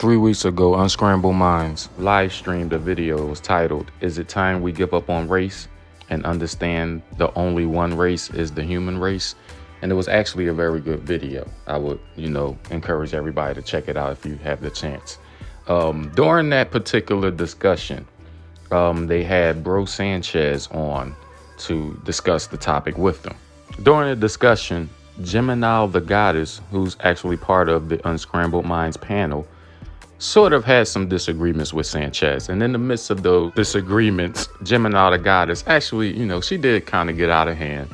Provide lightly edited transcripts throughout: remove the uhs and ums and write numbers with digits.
3 weeks ago, Unscramble Minds live streamed a video. It was titled, "Is it time we give up on race and understand the only one race is the human race?" And it was actually a very good video. I would, encourage everybody to check it out if you have the chance. During that particular discussion, they had Bro Sanchez on to discuss the topic with them. During the discussion, GemiNile The Godess, who's actually part of the Unscrambled Minds panel, sort of had some disagreements with Sanchez. And in the midst of those disagreements, GemiNile The Godess actually, she did kind of get out of hand.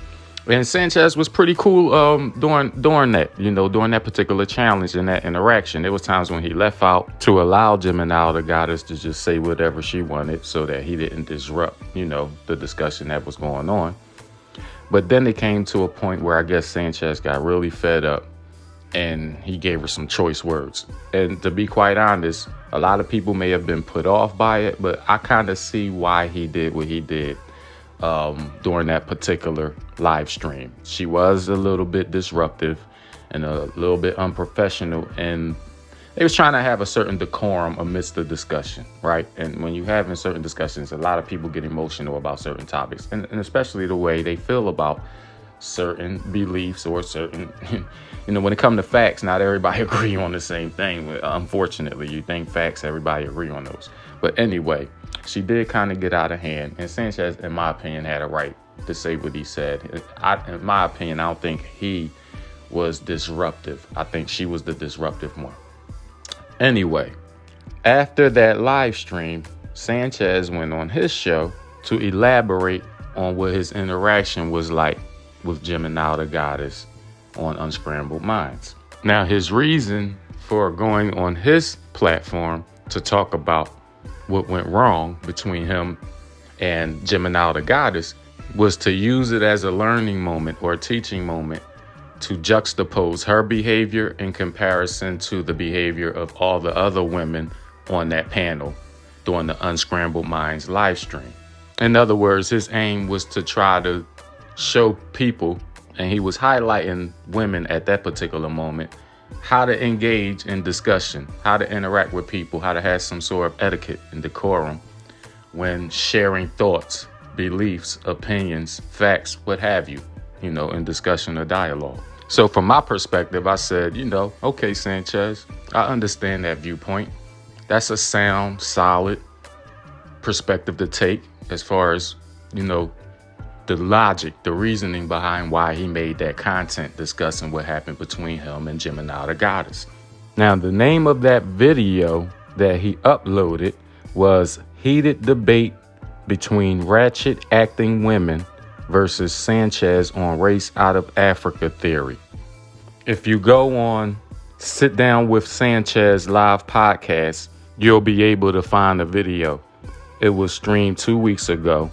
And Sanchez was pretty cool during that particular challenge and that interaction. There was times when he left out to allow GemiNile The Godess to just say whatever she wanted so that he didn't disrupt, the discussion that was going on. But then it came to a point where I guess Sanchez got really fed up and he gave her some choice words. And to be quite honest, a lot of people may have been put off by it, but I kind of see why he did what he did during that particular live stream. She was a little bit disruptive and a little bit unprofessional, and they was trying to have a certain decorum amidst the discussion, right? And when you having certain discussions, a lot of people get emotional about certain topics, and especially the way they feel about certain beliefs or certain, when it comes to facts, not everybody agree on the same thing. Unfortunately, you think facts, everybody agree on those. But anyway, she did kind of get out of hand, and Sanchez, in my opinion, had a right to say what he said. In my opinion, I don't think he was disruptive. I think she was the disruptive one. Anyway, after that live stream, Sanchez went on his show to elaborate on what his interaction was like with GemiNile The Godess on Unscrambled Minds. Now, his reason for going on his platform to talk about what went wrong between him and GemiNile The Godess was to use it as a learning moment or a teaching moment to juxtapose her behavior in comparison to the behavior of all the other women on that panel during the Unscrambled Minds live stream. In other words, his aim was to try to show people, and he was highlighting women at that particular moment, how to engage in discussion, how to interact with people, how to have some sort of etiquette and decorum when sharing thoughts, beliefs, opinions, facts, what have you, in discussion or dialogue. So from my perspective, I said, okay, Sanchez, I understand that viewpoint. That's a sound, solid perspective to take as far as, the logic, the reasoning behind why he made that content discussing what happened between him and GemiNile The Godess. Now, the name of that video that he uploaded was Heated Debate Between Ratchet Acting Women versus Sanchez on Race Out of Africa Theory. If you go on Sit Down with Sanchez live podcast, you'll be able to find the video. It was streamed 2 weeks ago,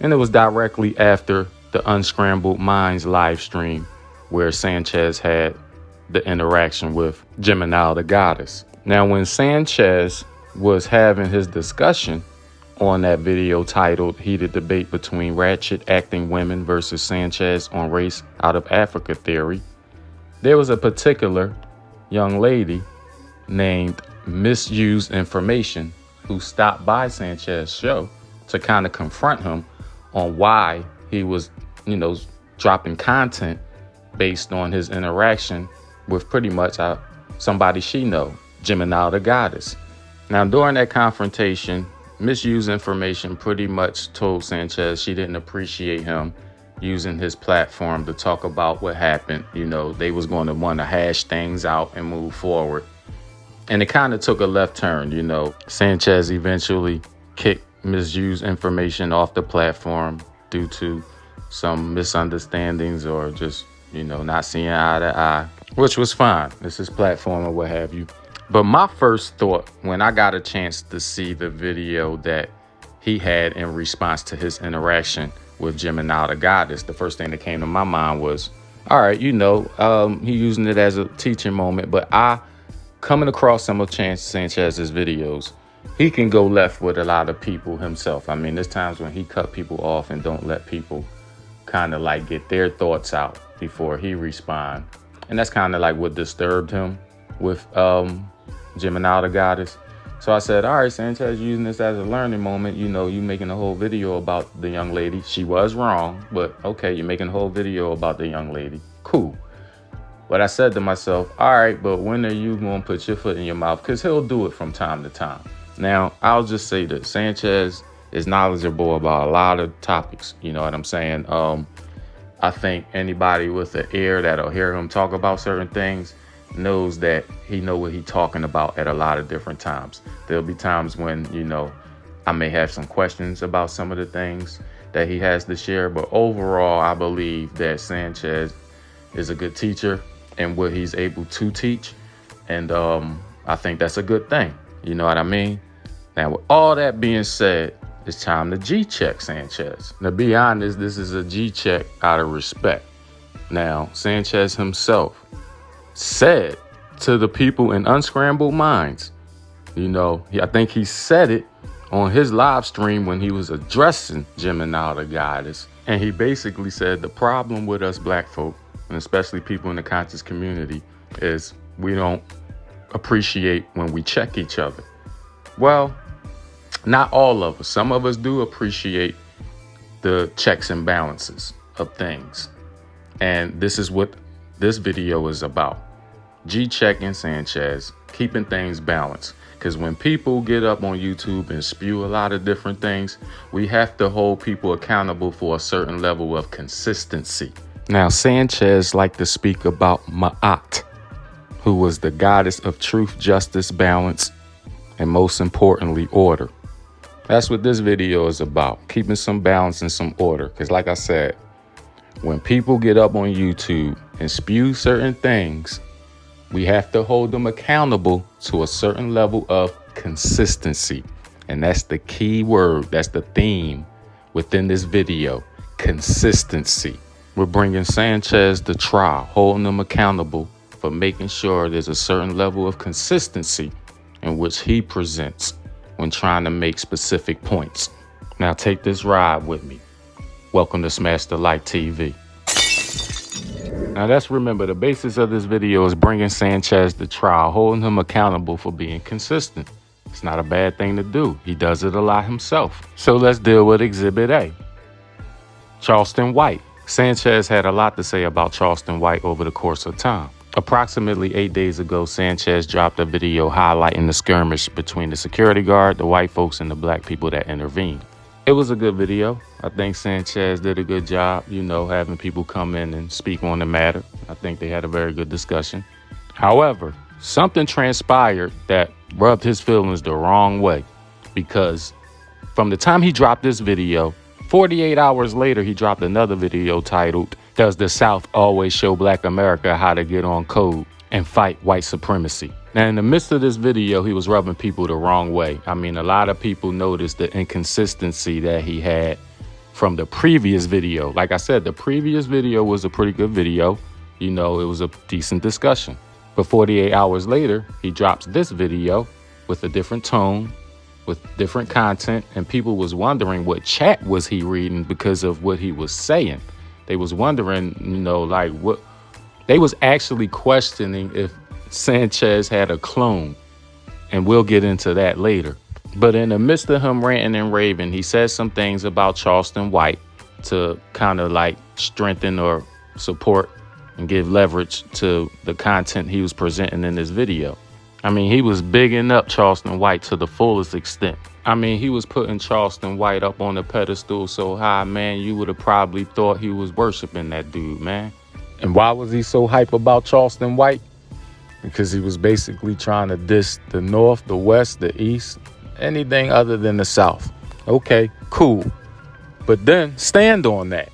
and it was directly after the Unscrambled Minds live stream where Sanchez had the interaction with GemiNile The Godess. Now, when Sanchez was having his discussion on that video titled Heated Debate Between Ratchet Acting Women versus Sanchez on Race Out of Africa Theory, there was a particular young lady named Misused Information who stopped by Sanchez's show to kind of confront him on why he was, dropping content based on his interaction with pretty much somebody she know, GemiNile The Godess. Now, during that confrontation, Misused Information pretty much told Sanchez she didn't appreciate him using his platform to talk about what happened. They was going to want to hash things out and move forward. And it kind of took a left turn. Sanchez eventually kicked Misused Information off the platform due to some misunderstandings or just, not seeing eye to eye, which was fine. It's his platform or what have you. But my first thought when I got a chance to see the video that he had in response to his interaction with GemiNile The Godess, the first thing that came to my mind was, all right, he using it as a teaching moment, but coming across some of Sanchez's videos, he can go left with a lot of people himself. I mean, there's times when he cut people off and don't let people kind of like get their thoughts out before he respond. And that's kind of like what disturbed him with GemiNile The Godess. So I said, all right, Sanchez, using this as a learning moment, you know, you making a whole video about the young lady. She was wrong, but okay, you're making a whole video about the young lady. Cool. But I said to myself, all right, but when are you going to put your foot in your mouth? Because he'll do it from time to time. Now, I'll just say that Sanchez is knowledgeable about a lot of topics. You know what I'm saying? I think anybody with an ear that'll hear him talk about certain things knows that he know what he's talking about at a lot of different times. There'll be times when, you know, I may have some questions about some of the things that he has to share. But overall, I believe that Sanchez is a good teacher in what he's able to teach. And I think that's a good thing. You know what I mean? Now, with all that being said, it's time to G-check Sanchez. Now, to be honest, this is a G-check out of respect. Now, Sanchez himself said to the people in Unscrambled Minds, you know, I think he said it on his live stream when he was addressing GemiNile The Godess. And he basically said the problem with us black folk, and especially people in the conscious community, is we don't appreciate when we check each other. Well, not all of us. Some of us do appreciate the checks and balances of things. And this is what this video is about. G-checking Sanchez, keeping things balanced. Because when people get up on YouTube and spew a lot of different things, we have to hold people accountable for a certain level of consistency. Now, Sanchez liked to speak about Ma'at, who was the goddess of truth, justice, balance, and most importantly, order. That's what this video is about, keeping some balance and some order. Because like I said, when people get up on YouTube and spew certain things, we have to hold them accountable to a certain level of consistency. And that's the key word. That's the theme within this video, consistency. We're bringing Sanchez to trial, holding him accountable for making sure there's a certain level of consistency in which he presents when trying to make specific points. Now take this ride with me. Welcome to SmashDaLikeTV. Now let's remember the basis of this video is bringing Sanchez to trial, holding him accountable for being consistent. It's not a bad thing to do. He does it a lot himself. So let's deal with Exhibit A. Charleston White. Sanchez had a lot to say about Charleston White over the course of time. Approximately 8 days ago, Sanchez dropped a video highlighting the skirmish between the security guard, the white folks, and the black people that intervened. It was a good video. I think Sanchez did a good job, you know, having people come in and speak on the matter. I think they had a very good discussion. However, something transpired that rubbed his feelings the wrong way, because from the time he dropped this video, 48 hours later, he dropped another video titled, "Does the South Always Show Black America How to Get on Code and Fight White Supremacy?" Now, in the midst of this video, he was rubbing people the wrong way. I mean, a lot of people noticed the inconsistency that he had from the previous video. Like I said, the previous video was a pretty good video. You know, it was a decent discussion. But 48 hours later, he drops this video with a different tone, with different content, and people was wondering what chat was he reading because of what he was saying. They was wondering, you know, like what they was actually questioning if Sanchez had a clone, and we'll get into that later. But in the midst of him ranting and raving, he said some things about Charleston White to kind of like strengthen or support and give leverage to the content he was presenting in this video. I mean, he was bigging up Charleston White to the fullest extent. I mean, he was putting Charleston White up on a pedestal so high, man, you would have probably thought he was worshiping that dude, man. And why was he so hype about Charleston White? Because he was basically trying to diss the North, the West, the East, anything other than the South. Okay, cool. But then stand on that.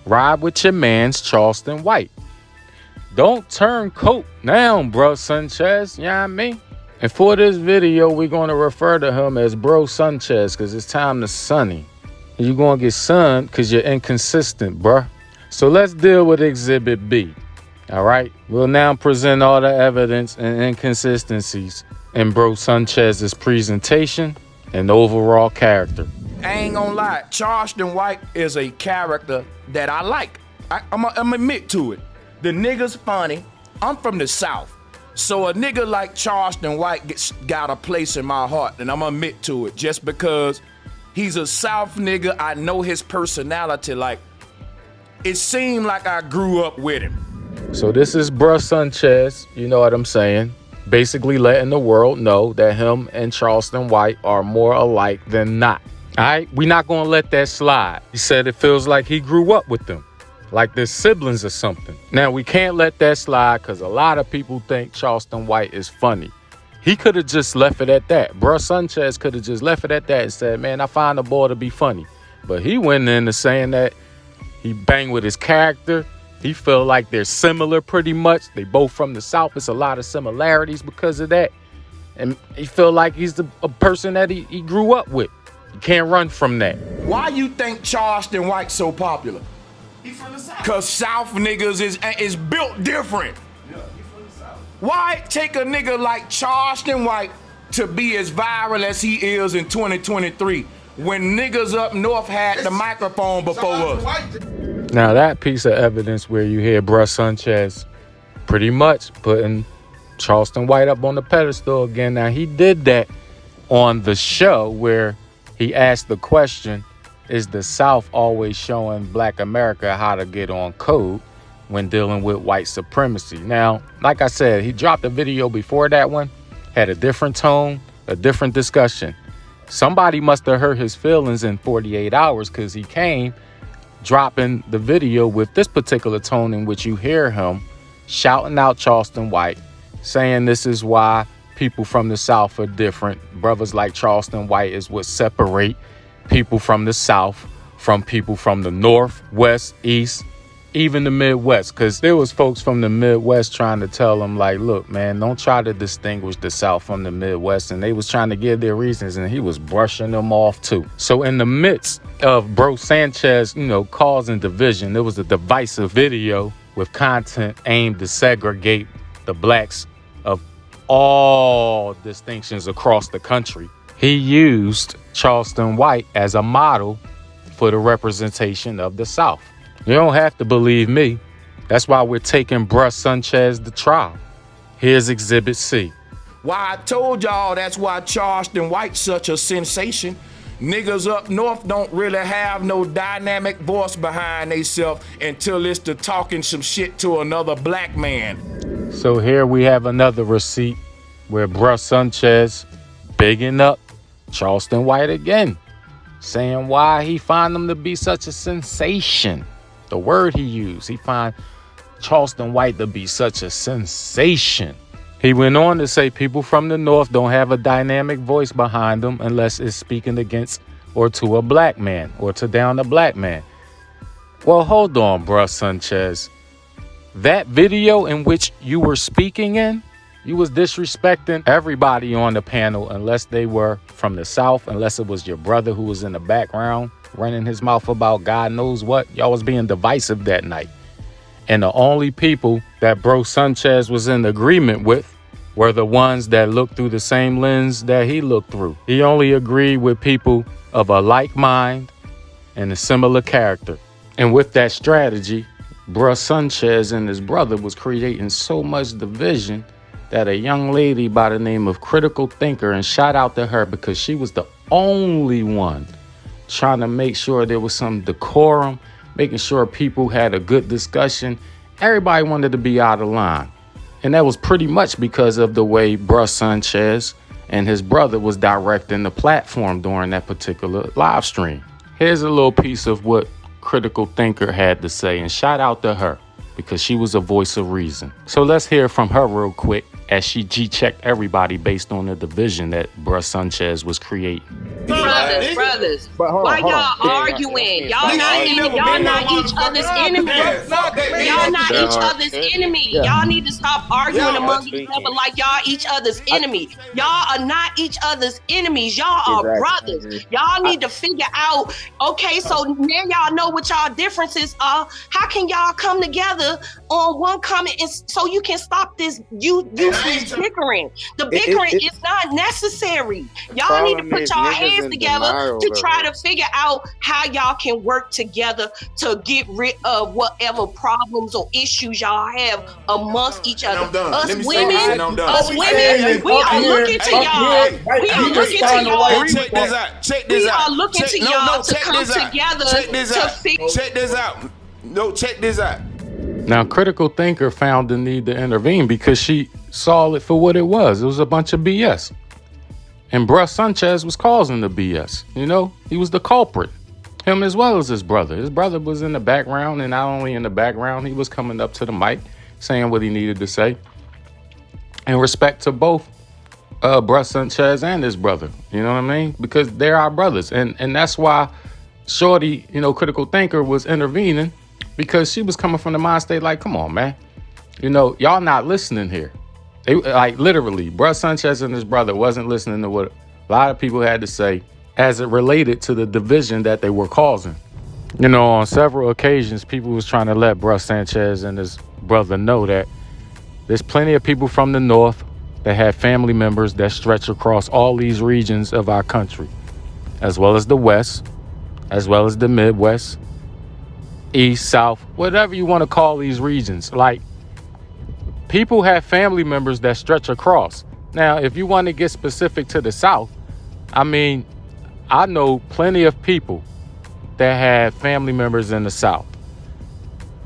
Ride with your man's Charleston White. Don't turn coat down, bro Sanchez, you know what I mean? And for this video, we're going to refer to him as Bro Sanchez because it's time to sunny. And you're going to get sunned because you're inconsistent, bruh. So let's deal with Exhibit B. All right, we'll now present all the evidence and inconsistencies in Bro Sanchez's presentation and overall character. I ain't gonna lie, Charleston White is a character that I like. I'm admit to it. The nigga's funny. I'm from the South. So a nigga like Charleston White got a place in my heart, and I'm gonna admit to it, just because he's a South nigga. I know his personality. Like, it seemed like I grew up with him. So this is bruh Sanchez, you know what I'm saying? Basically letting the world know that him and Charleston White are more alike than not. All right, we're not gonna let that slide. He said it feels like he grew up with them, like they're siblings or something. Now, we can't let that slide because a lot of people think Charleston White is funny. He could have just left it at that. Bruh Sanchez could have just left it at that and said, man, I find the boy to be funny. But he went into saying that he banged with his character. He felt like they're similar pretty much. They both from the South. It's a lot of similarities because of that. And he felt like he's a person that he grew up with. You can't run from that. Why you think Charleston White's so popular? He from the South. Cause South niggas is built different. Yeah, he from the South. Why take a nigga like Charleston White to be as viral as he is in 2023 when niggas up north had the microphone before us? Now, that piece of evidence where you hear bruh Sanchez pretty much putting Charleston White up on the pedestal again. Now, he did that on the show where he asked the question, is the South always showing Black America how to get on code when dealing with white supremacy? Now, like I said, he dropped a video before that one, had a different tone, a different discussion. Somebody must have hurt his feelings in 48 hours because he came dropping the video with this particular tone in which you hear him shouting out Charleston White, saying this is why people from the South are different. Brothers like Charleston White is what separate people from the South from people from the North, West, East, even the Midwest. Because there was folks from the Midwest trying to tell him, like, look, man, don't try to distinguish the South from the Midwest. And they was trying to give their reasons, and he was brushing them off too. So in the midst of bro Sanchez, causing division, there was a divisive video with content aimed to segregate the blacks of all distinctions across the country. He used Charleston White as a model for the representation of the South. You don't have to believe me. That's why we're taking bruh Sanchez to trial. Here's Exhibit C. Why I told y'all that's why Charleston White's such a sensation. Niggas up north don't really have no dynamic voice behind theyself until it's to talking some shit to another black man. So here we have another receipt where bruh Sanchez bigging up Charleston White again, saying why he find them to be such a sensation. The word he used, he find Charleston White to be such a sensation. He went on to say people from the North don't have a dynamic voice behind them unless it's speaking against or to a black man or to down a black man. Well, hold on, bruh Sanchez. That video in which you were speaking in, you was disrespecting everybody on the panel unless they were from the South, unless it was your brother who was in the background running his mouth about God knows what. Y'all was being divisive that night. And the only people that bro Sanchez was in agreement with were the ones that looked through the same lens that he looked through. He only agreed with people of a like mind and a similar character. And with that strategy, bruh Sanchez and his brother was creating so much division that a young lady by the name of Critical Thinker, and shout out to her because she was the only one trying to make sure there was some decorum, making sure people had a good discussion. Everybody wanted to be out of line. And that was pretty much because of the way bruh Sanchez and his brother was directing the platform during that particular live stream. Here's a little piece of what Critical Thinker had to say, and shout out to her because she was a voice of reason. So let's hear from her real quick as she G-checked everybody based on the division that bruh Sanchez was creating. Brothers, why y'all arguing? Y'all not each other's enemy. Y'all not each other's enemy. Y'all need to stop arguing among each other like y'all each other's enemy. Y'all are not each other's enemies. Y'all are brothers. Y'all need to figure out, okay, so now y'all know what y'all differences are. How can y'all come together on one comment and so you can stop this useless bickering? The bickering is not necessary. Y'all need to put y'all hands hands together to try to figure out how y'all can work together to get rid of whatever problems or issues y'all have amongst each other. Us women, we are looking to y'all. We are looking to y'all. Check this out. We are looking to y'all to come together to fix. Check this out. No, check this out. Now, Critical Thinker found the need to intervene because she saw it for what it was. It was a bunch of BS. And bruh Sanchez was causing the BS. You know, he was the culprit. Him as well as his brother. His brother was in the background, and not only in the background, he was coming up to the mic, saying what he needed to say. In respect to both bruh Sanchez and his brother. You know what I mean? Because they're our brothers. And that's why Shorty, you know, Critical Thinker was intervening, because she was coming from the mind state like, come on, man. You know, y'all not listening here. They, like, literally, bruh Sanchez and his brother wasn't listening to what a lot of people had to say as it related to the division that they were causing. You know, on several occasions, people was trying to let bruh Sanchez and his brother know that there's plenty of people from the North that have family members that stretch across all these regions of our country, as well as the West, as well as the Midwest, East, South, whatever you want to call these regions. Like, people have family members that stretch across. Now, if you want to get specific to the South, I mean, I know plenty of people that have family members in the South.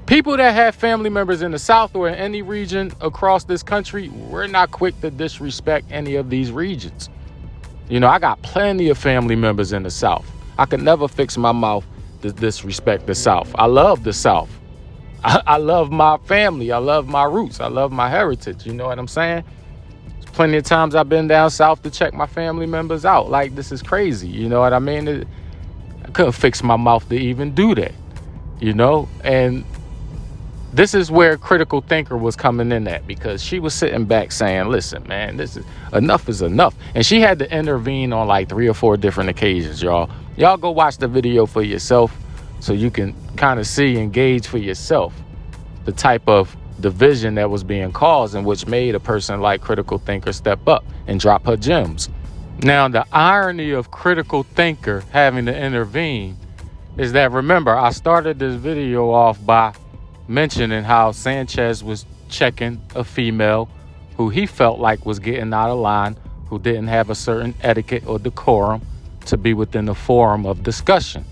People that have family members in the South or in any region across this country, we're not quick to disrespect any of these regions. You know, I got plenty of family members in the South. I could never fix my mouth to disrespect the South. I love the South. I love my family. I love my roots. I love my heritage. You know what I'm saying? There's plenty of times I've been down south to check my family members out. Like, this is crazy. You know what I mean? I couldn't fix my mouth to even do that. You know? And this is where Critical Thinker was coming in at, because she was sitting back saying, listen, man, this is enough. And she had to intervene on like 3 or 4 different occasions, y'all. Y'all go watch the video for yourself so you can kind of see and gauge for yourself the type of division that was being caused, and which made a person like Critical Thinker step up and drop her gems. Now, the irony of Critical Thinker having to intervene is that, remember, I started this video off by mentioning how Sanchez was checking a female who he felt like was getting out of line, who didn't have a certain etiquette or decorum to be within the forum of discussion.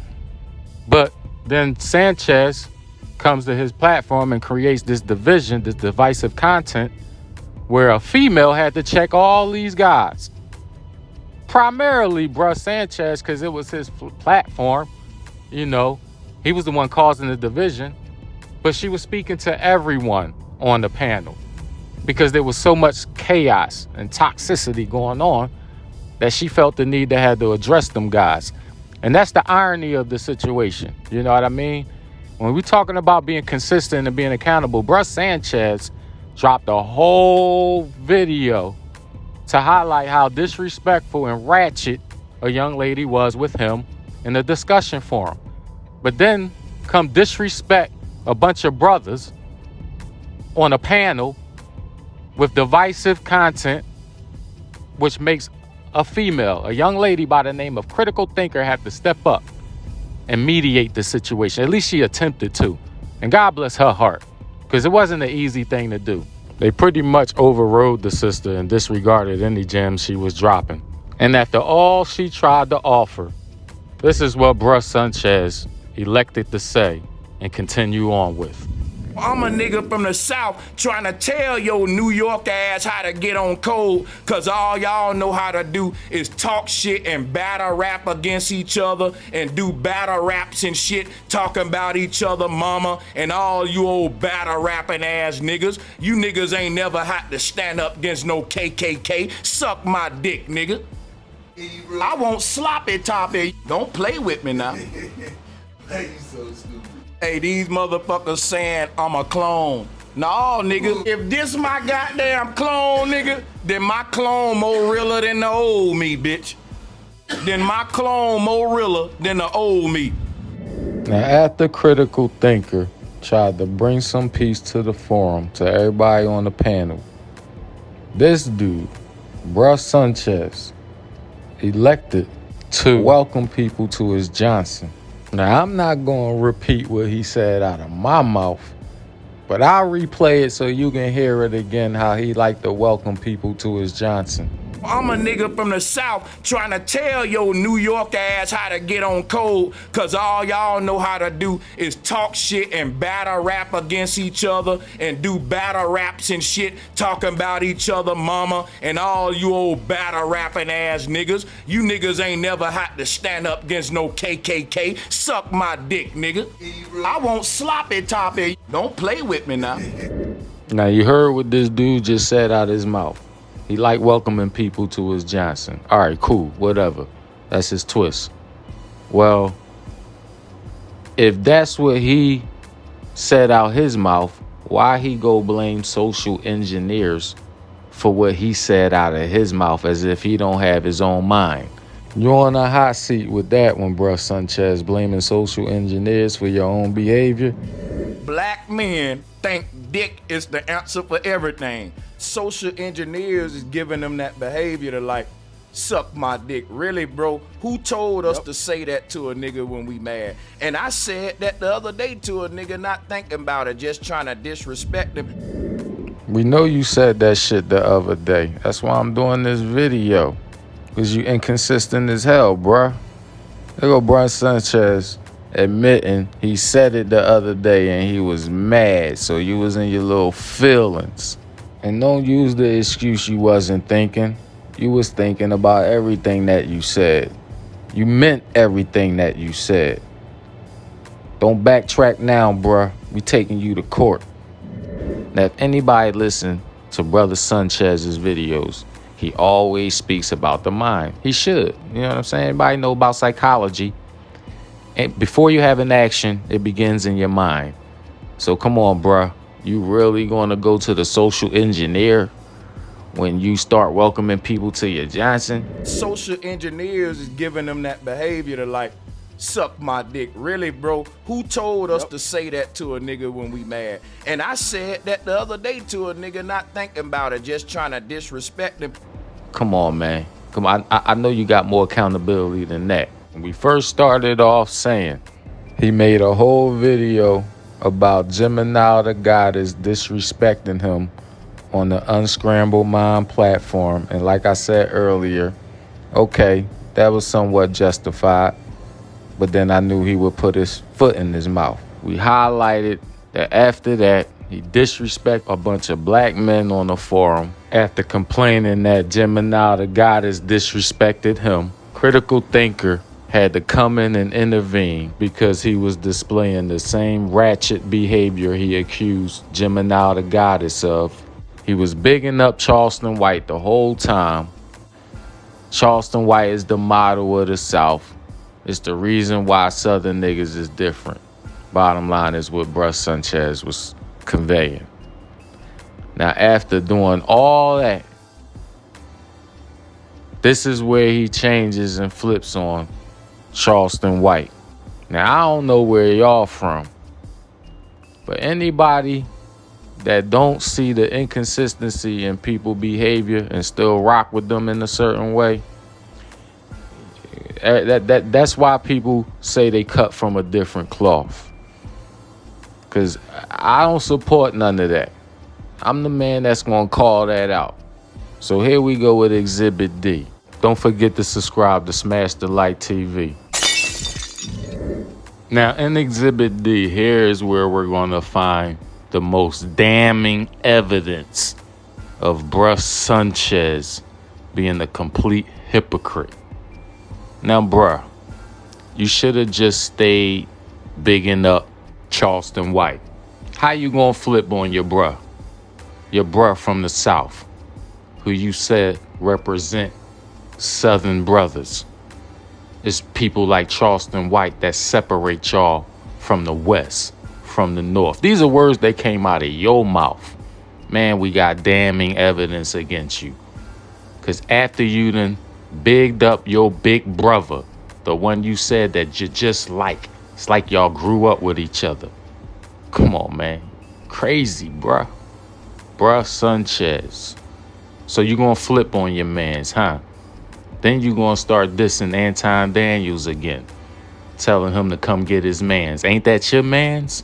But then Sanchez comes to his platform and creates this division, this divisive content, where a female had to check all these guys. Primarily, bruh Sanchez, because it was his platform. You know, he was the one causing the division. But she was speaking to everyone on the panel because there was so much chaos and toxicity going on that she felt the need to have to address them guys. And that's the irony of the situation. You know what I mean? When we're talking about being consistent and being accountable, bruh Sanchez dropped a whole video to highlight how disrespectful and ratchet a young lady was with him in the discussion forum. But then come disrespect a bunch of brothers on a panel with divisive content, which makes a female, a young lady by the name of Critical Thinker, have to step up and mediate the situation. At least she attempted to. And God bless her heart, because it wasn't an easy thing to do. They pretty much overrode the sister and disregarded any gems she was dropping. And after all she tried to offer, this is what bruh Sanchez elected to say and continue on with. I'm a nigga from the South trying to tell your New York ass how to get on code, cause all y'all know how to do is talk shit and battle rap against each other and do battle raps and shit, talking about each other mama and all you old battle rapping ass niggas. You niggas ain't never had to stand up against no KKK. Suck my dick, nigga. I want sloppy toppy. Don't play with me now. Hey, you so stupid. Hey, these motherfuckers saying I'm a clone. Nah, nigga, if this my goddamn clone, nigga, then my clone more realer than the old me, bitch. Then my clone more realer than the old me. Now, after Critical Thinker tried to bring some peace to the forum, to everybody on the panel, this dude, bruh Sanchez, elected to welcome people to his Johnson. Now, I'm not going to repeat what he said out of my mouth, but I'll replay it so you can hear it again, how he liked to welcome people to his Johnson. I'm a nigga from the South trying to tell your New York ass how to get on code, cause all y'all know how to do is talk shit and battle rap against each other and do battle raps and shit talking about each other mama and all you old battle rapping ass niggas. You niggas ain't never had to stand up against no KKK. Suck my dick, nigga. I want sloppy toppy. Don't play with me now. Now you heard what this dude just said out his mouth. He like welcoming people to his Johnson. All right, cool, whatever. That's his twist. Well, if that's what he said out his mouth, why he go blame social engineers for what he said out of his mouth as if he don't have his own mind? You're on a hot seat with that one, bruh, Sanchez, blaming social engineers for your own behavior. Black men think dick is the answer for everything. Social engineers is giving them that behavior to like, suck my dick. Really, bro? Who told us to say that to a nigga when we mad? And I said that the other day to a nigga not thinking about it, just trying to disrespect him. We know you said that shit the other day. That's why I'm doing this video. Because you inconsistent as hell, bruh. There go Brian Sanchez admitting he said it the other day and he was mad. So you was in your little feelings. And don't use the excuse you wasn't thinking. You was thinking about everything that you said. You meant everything that you said. Don't backtrack now, bruh. We taking you to court. Now, if anybody listen to Brother Sanchez's videos, he always speaks about the mind. He should. You know what I'm saying? Everybody know about psychology. And before you have an action, it begins in your mind. So come on, bruh. You really gonna go to the social engineer when you start welcoming people to your Johnson? Social engineers is giving them that behavior to like, suck my dick. Really, bro? Who told us to say that to a nigga when we mad? And I said that the other day to a nigga not thinking about it, just trying to disrespect him. Come on, man. Come on. I know you got more accountability than that. When we first started off saying he made a whole video about GemiNile The Godess disrespecting him on the Unscramble Mind platform. And like I said earlier, okay, that was somewhat justified. But then I knew he would put his foot in his mouth. We highlighted that after that, he disrespected a bunch of black men on the forum after complaining that GemiNile The Godess disrespected him. Critical thinker had to come in and intervene because he was displaying the same ratchet behavior he accused GemiNile The Godess of. He was bigging up Charleston White the whole time. Charleston White is the model of the South. It's the reason why Southern niggas is different. Bottom line is what Bruh Sanchez was conveying. Now, after doing all that, this is where he changes and flips on Charleston White. Now, I don't know where y'all from, but anybody that don't see the inconsistency in people's behavior and still rock with them in a certain way, that's why people say they cut from a different cloth. Because I don't support none of that. I'm the man that's going to call that out. So here we go with Exhibit D. Don't forget to subscribe to SmashDaLikeTV. Now, in Exhibit D, here is where we're going to find the most damning evidence of Bruh Sanchez being a complete hypocrite. Now, bruh, you should have just stayed bigging up Charleston White. How you gonna flip on your bruh? Your bruh from the South, who you said represent Southern brothers. It's people like Charleston White that separate y'all from the West, from the North. These are words that came out of your mouth. Man, we got damning evidence against you. Because after you done bigged up your big brother, the one you said that you just like, it's like y'all grew up with each other. Come on, man. Crazy, bruh. Bruh Sanchez. So you gonna flip on your mans, huh? Then you gonna start dissing Anton Daniels again, telling him to come get his mans. Ain't that your mans?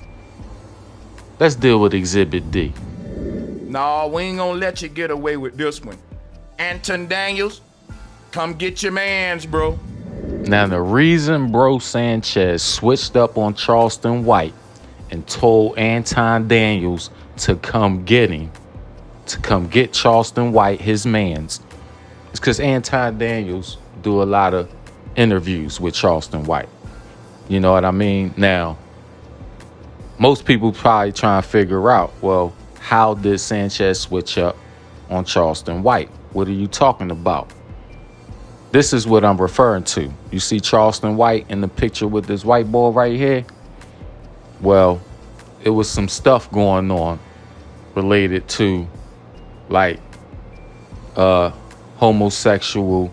Let's deal with Exhibit D. No, we ain't gonna let you get away with this one. Anton Daniels, come get your mans, bro. Now, the reason bro Sanchez switched up on Charleston White and told Anton Daniels to come get him, to come get Charleston White, his mans, is because Anton Daniels do a lot of interviews with Charleston White. You know what I mean? Now, most people probably trying to figure out, well, how did Sanchez switch up on Charleston White? What are you talking about? This is what I'm referring to. You see Charleston White in the picture with this white boy right here? Well, it was some stuff going on related to like homosexual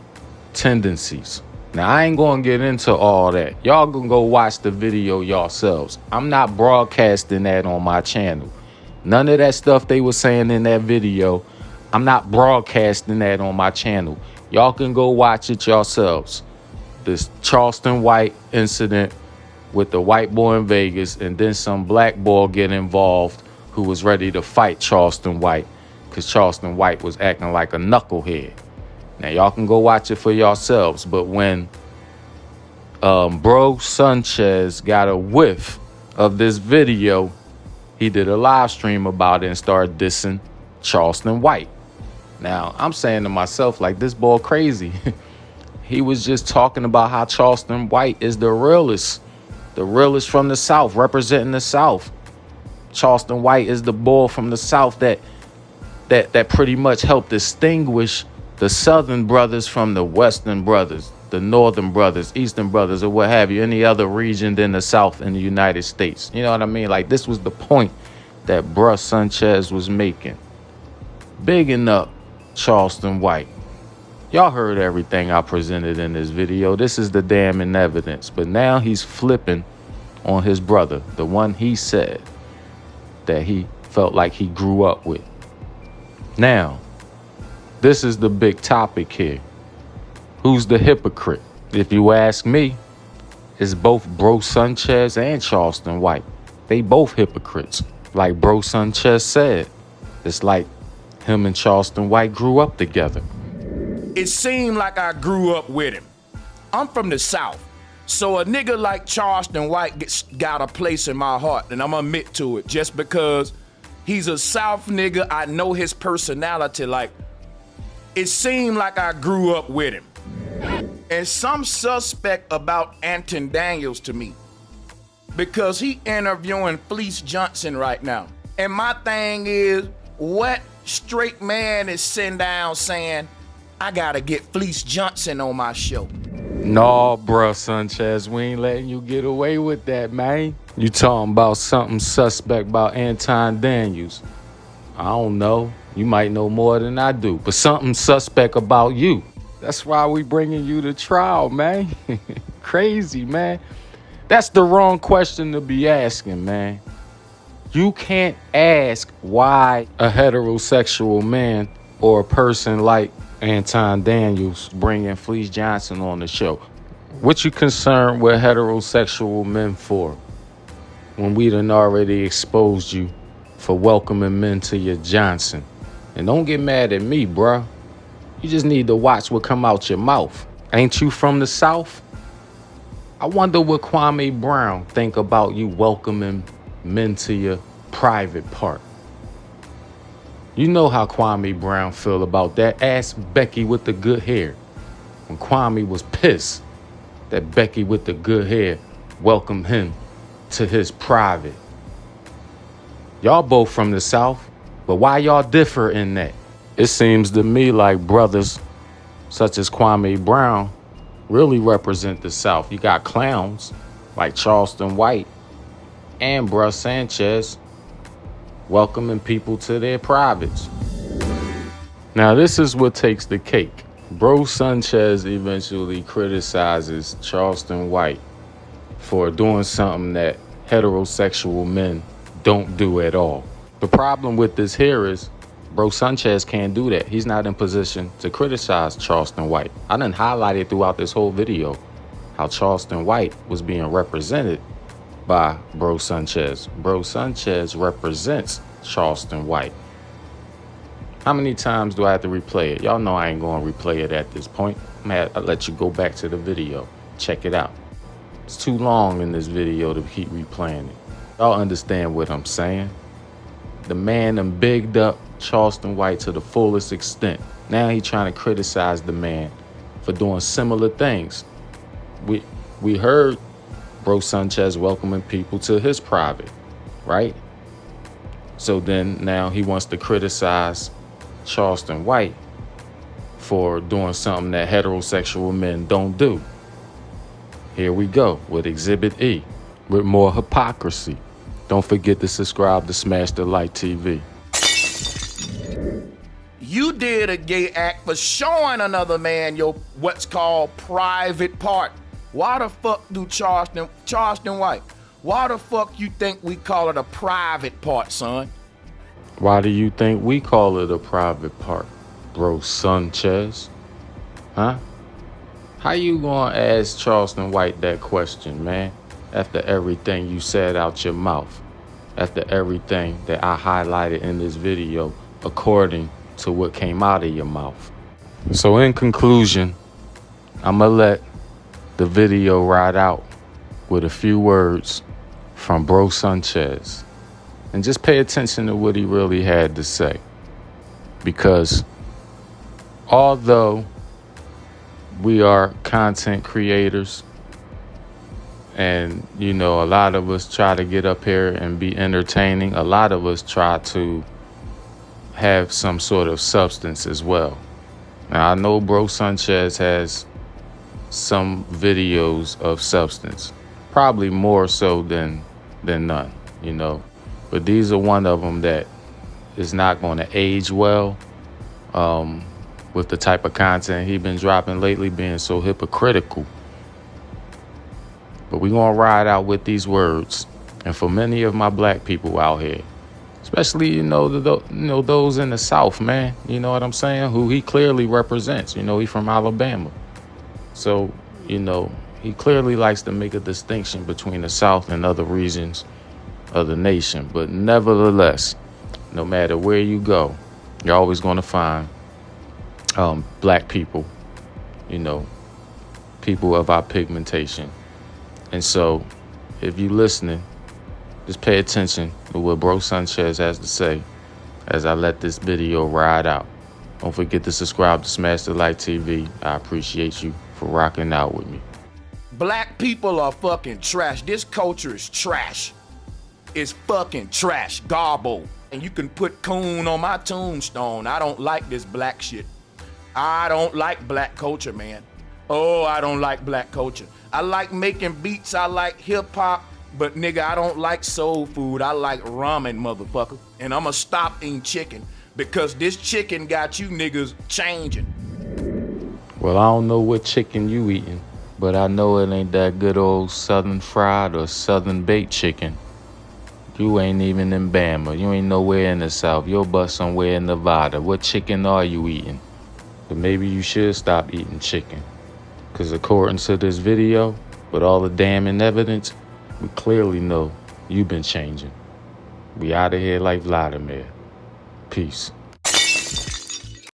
tendencies. Now, I ain't gonna get into all that. Y'all gonna go watch the video yourselves. I'm not broadcasting that on my channel. None of that stuff they were saying in that video, I'm not broadcasting that on my channel. Y'all can go watch it yourselves. This Charleston White incident with the white boy in Vegas, and then some black boy get involved who was ready to fight Charleston White because Charleston White was acting like a knucklehead. Now, y'all can go watch it for yourselves. But when bro Sanchez got a whiff of this video, he did a live stream about it and started dissing Charleston White. Now, I'm saying to myself, like, this boy crazy. He was just talking about how Charleston White is the realest from the South, representing the South. Charleston White is the boy from the South that pretty much helped distinguish the Southern brothers from the Western brothers, the Northern brothers, Eastern brothers, or what have you, any other region than the South in the United States. You know what I mean? Like, this was the point that bruh Sanchez was making. Bigging up Charleston White. Y'all heard everything I presented in this video. This is the damning evidence. But now he's flipping on his brother, the one he said that he felt like he grew up with. Now, this is the big topic here. Who's the hypocrite? If you ask me, it's both bro Sanchez and Charleston White. They both hypocrites. Like bro Sanchez said, it's like him and Charleston White grew up together. It seemed like I grew up with him. I'm from the South, so a nigga like Charleston White got a place in my heart, and I'm gonna admit to it. Just because he's a South nigga, I know his personality. Like, it seemed like I grew up with him. And some suspect about Anton Daniels to me, because he interviewing Fleece Johnson right now. And my thing is, what straight man is sitting down saying, I gotta get Fleece Johnson on my show? No, bruh Sanchez, we ain't letting you get away with that, man. You talking about something suspect about Anton Daniels. I don't know. You might know more than I do, but something suspect about you. That's why we bringing you to trial, man. Crazy, man. That's the wrong question to be asking, man. You can't ask why a heterosexual man or a person like Anton Daniels bringing Fleece Johnson on the show. What you concerned with heterosexual men for when we done already exposed you for welcoming men to your Johnson? And don't get mad at me, bruh. You just need to watch what come out your mouth. Ain't you from the South? I wonder what Kwame Brown think about you welcoming men to your private part. You know how Kwame Brown feel about that. Ask Becky with the good hair. When Kwame was pissed that Becky with the good hair welcomed him to his private. Y'all both from the South, but why y'all differ in that? It seems to me like brothers such as Kwame Brown really represent the South. You got clowns like Charleston White and bruh Sanchez welcoming people to their privates. Now, this is what takes the cake. Bro Sanchez eventually criticizes Charleston White for doing something that heterosexual men don't do at all. The problem with this here is Bro Sanchez can't do that. He's not in position to criticize Charleston White. I done highlighted throughout this whole video how Charleston White was being represented by Bro Sanchez. Bro Sanchez represents Charleston White. How many times do I have to replay it? Y'all know I ain't gonna replay it at this point. I'll let you go back to the video. Check it out. It's too long in this video to keep replaying it. Y'all understand what I'm saying? The man done bigged up Charleston White to the fullest extent. Now he trying to criticize the man for doing similar things. We heard Bro Sanchez welcoming people to his private, right? So then now he wants to criticize Charleston White for doing something that heterosexual men don't do. Here we go with Exhibit E with more hypocrisy. Don't forget to subscribe to SmashDaLikeTV. You did a gay act for showing another man your what's called private part. Why the fuck do Charleston White? Why the fuck you think we call it a private part, son? Why do you think we call it a private part, Bro Sanchez? Huh? How you gonna ask Charleston White that question, man? After everything you said out your mouth. After everything that I highlighted in this video, according to what came out of your mouth. So in conclusion, I'ma let the video ride out with a few words from Bro Sanchez. And just pay attention to what he really had to say. Because although we are content creators, and you know, a lot of us try to get up here and be entertaining, a lot of us try to have some sort of substance as well. Now I know Bro Sanchez has some videos of substance, probably more so than none, you know. But these are one of them that is not going to age well with the type of content he been dropping lately, being so hypocritical. But we're going to ride out with these words. And for many of my black people out here, especially, you know, those in the South, man, you know what I'm saying, who he clearly represents. You know, he from Alabama. So, you know, he clearly likes to make a distinction between the South and other regions of the nation. But nevertheless, no matter where you go, you're always going to find black people, you know, people of our pigmentation. And so if you listening, just pay attention to what Bro Sanchez has to say as I let this video ride out. Don't forget to subscribe to SmashDaLikeTV. I appreciate you for rocking out with me. Black people are fucking trash. This culture is trash. It's fucking trash, garbo. And you can put coon on my tombstone. I don't like this black shit. I don't like black culture, man. Oh, I don't like black culture. I like making beats, I like hip hop, but nigga, I don't like soul food. I like ramen, motherfucker. And I'ma stop eating chicken because this chicken got you niggas changing. Well, I don't know what chicken you eating, but I know it ain't that good old southern fried or southern baked chicken. You ain't even in Bama. You ain't nowhere in the South. Your butt somewhere in Nevada. What chicken are you eating? But maybe you should stop eating chicken. Because according to this video, with all the damning evidence, we clearly know you've been changing. We out of here like Vladimir. Peace.